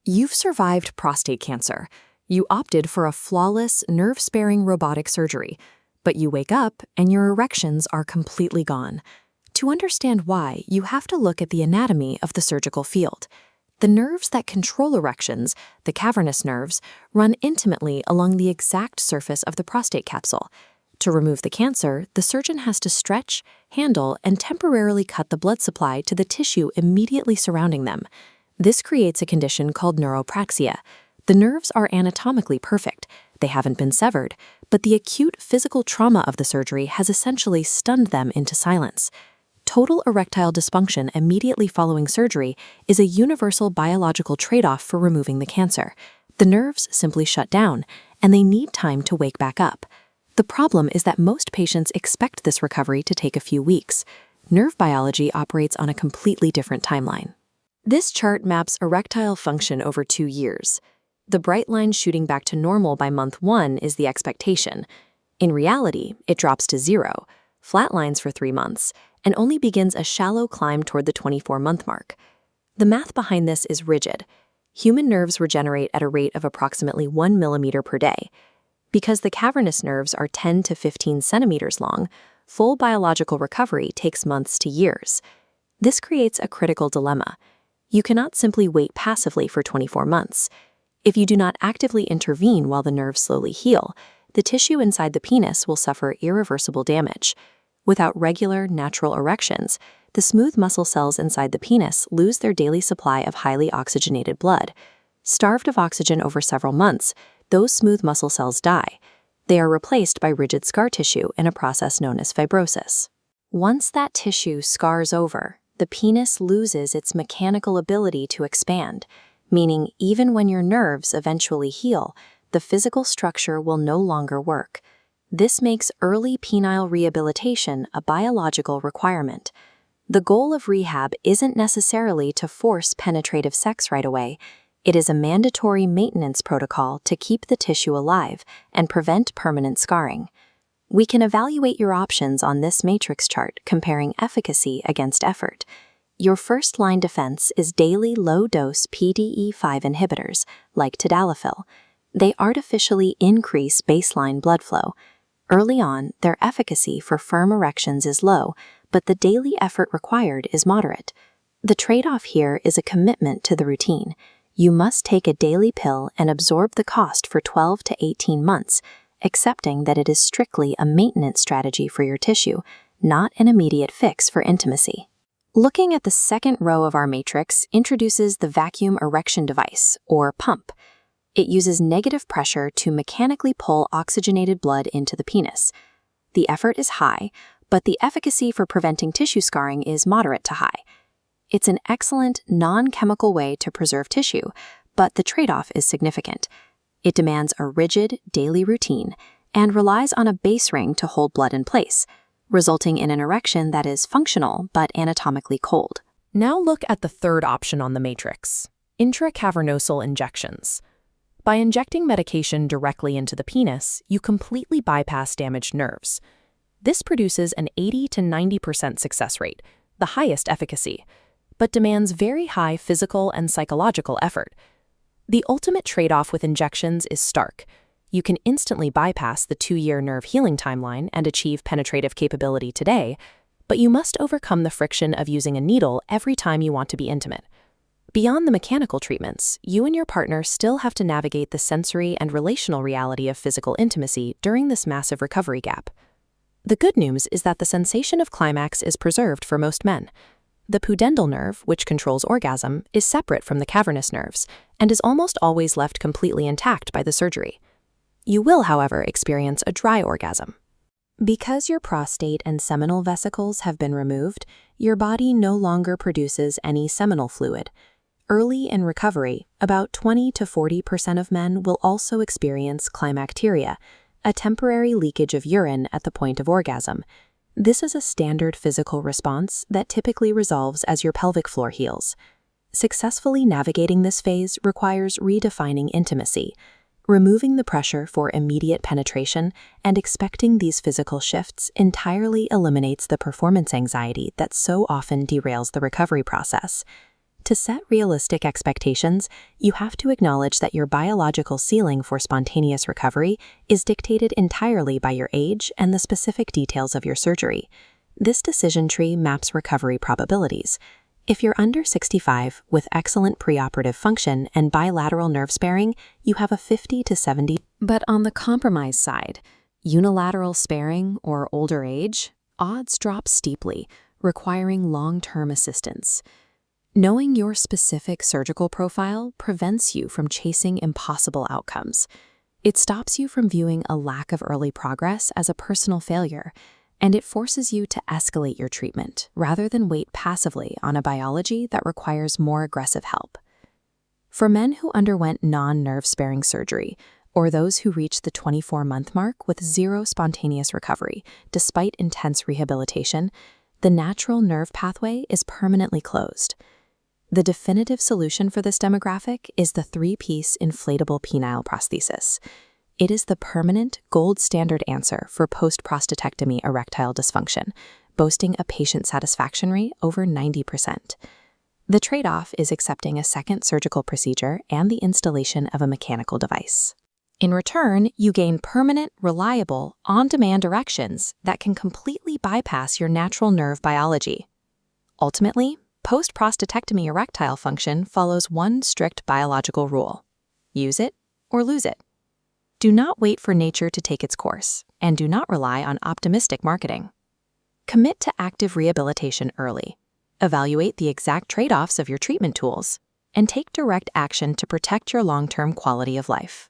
You've survived prostate cancer. You opted for a flawless, nerve-sparing robotic surgery, but you wake up and your erections are completely gone. To understand why, you have to look at the anatomy of the surgical field. The nerves that control erections, the cavernous nerves, run intimately along the exact surface of the prostate capsule. To remove the cancer, the surgeon has to stretch, handle, and temporarily cut the blood supply to the tissue immediately surrounding them. This creates a condition called neuropraxia. The nerves are anatomically perfect. They haven't been severed, but the acute physical trauma of the surgery has essentially stunned them into silence. Total erectile dysfunction immediately following surgery is a universal biological trade-off for removing the cancer. The nerves simply shut down, and they need time to wake back up. The problem is that most patients expect this recovery to take a few weeks. Nerve biology operates on a completely different timeline. This chart maps erectile function over 2 years. The bright line shooting back to normal by month 1 is the expectation. In reality, it drops to 0, flatlines for 3 months, and only begins a shallow climb toward the 24-month mark. The math behind this is rigid. Human nerves regenerate at a rate of approximately 1 millimeter per day. Because the cavernous nerves are 10 to 15 centimeters long, full biological recovery takes months to years. This creates a critical dilemma. You cannot simply wait passively for 24 months. If you do not actively intervene while the nerves slowly heal, the tissue inside the penis will suffer irreversible damage. Without regular, natural erections, the smooth muscle cells inside the penis lose their daily supply of highly oxygenated blood. Starved of oxygen over several months, those smooth muscle cells die. They are replaced by rigid scar tissue in a process known as fibrosis. Once that tissue scars over, the penis loses its mechanical ability to expand, meaning even when your nerves eventually heal, the physical structure will no longer work. This makes early penile rehabilitation a biological requirement. The goal of rehab isn't necessarily to force penetrative sex right away. It is a mandatory maintenance protocol to keep the tissue alive and prevent permanent scarring. We can evaluate your options on this matrix chart comparing efficacy against effort. Your first-line defense is daily low-dose PDE5 inhibitors, like tadalafil. They artificially increase baseline blood flow. Early on, their efficacy for firm erections is low, but the daily effort required is moderate. The trade-off here is a commitment to the routine. You must take a daily pill and absorb the cost for 12 to 18 months, accepting that it is strictly a maintenance strategy for your tissue, not an immediate fix for intimacy. Looking at the second row of our matrix introduces the vacuum erection device, or pump. It uses negative pressure to mechanically pull oxygenated blood into the penis. The effort is high, but the efficacy for preventing tissue scarring is moderate to high. It's an excellent, non-chemical way to preserve tissue, but the trade-off is significant. It demands a rigid, daily routine and relies on a base ring to hold blood in place, resulting in an erection that is functional but anatomically cold. Now look at the third option on the matrix, intracavernosal injections. By injecting medication directly into the penis, you completely bypass damaged nerves. This produces an 80 to 90% success rate, the highest efficacy, but demands very high physical and psychological effort. The ultimate trade-off with injections is stark. You can instantly bypass the 2-year nerve healing timeline and achieve penetrative capability today, but you must overcome the friction of using a needle every time you want to be intimate. Beyond the mechanical treatments, you and your partner still have to navigate the sensory and relational reality of physical intimacy during this massive recovery gap. The good news is that the sensation of climax is preserved for most men. The pudendal nerve, which controls orgasm, is separate from the cavernous nerves and is almost always left completely intact by the surgery. You will, however, experience a dry orgasm. Because your prostate and seminal vesicles have been removed, your body no longer produces any seminal fluid. Early in recovery, about 20 to 40% of men will also experience climacteria, a temporary leakage of urine at the point of orgasm. This is a standard physical response that typically resolves as your pelvic floor heals. Successfully navigating this phase requires redefining intimacy, removing the pressure for immediate penetration, and expecting these physical shifts entirely eliminates the performance anxiety that so often derails the recovery process. To set realistic expectations, you have to acknowledge that your biological ceiling for spontaneous recovery is dictated entirely by your age and the specific details of your surgery. This decision tree maps recovery probabilities. If you're under 65 with excellent preoperative function and bilateral nerve sparing, you have a 50 to 70. But on the compromise side, unilateral sparing or older age, odds drop steeply, requiring long-term assistance. Knowing your specific surgical profile prevents you from chasing impossible outcomes. It stops you from viewing a lack of early progress as a personal failure, and it forces you to escalate your treatment rather than wait passively on a biology that requires more aggressive help. For men who underwent non-nerve-sparing surgery, or those who reached the 24-month mark with zero spontaneous recovery despite intense rehabilitation, the natural nerve pathway is permanently closed. The definitive solution for this demographic is the 3-piece inflatable penile prosthesis. It is the permanent, gold standard answer for post-prostatectomy erectile dysfunction, boasting a patient satisfaction rate over 90%. The trade-off is accepting a second surgical procedure and the installation of a mechanical device. In return, you gain permanent, reliable, on-demand erections that can completely bypass your natural nerve biology. Ultimately, post-prostatectomy erectile function follows one strict biological rule: use it or lose it. Do not wait for nature to take its course, and do not rely on optimistic marketing. Commit to active rehabilitation early. Evaluate the exact trade-offs of your treatment tools, and take direct action to protect your long-term quality of life.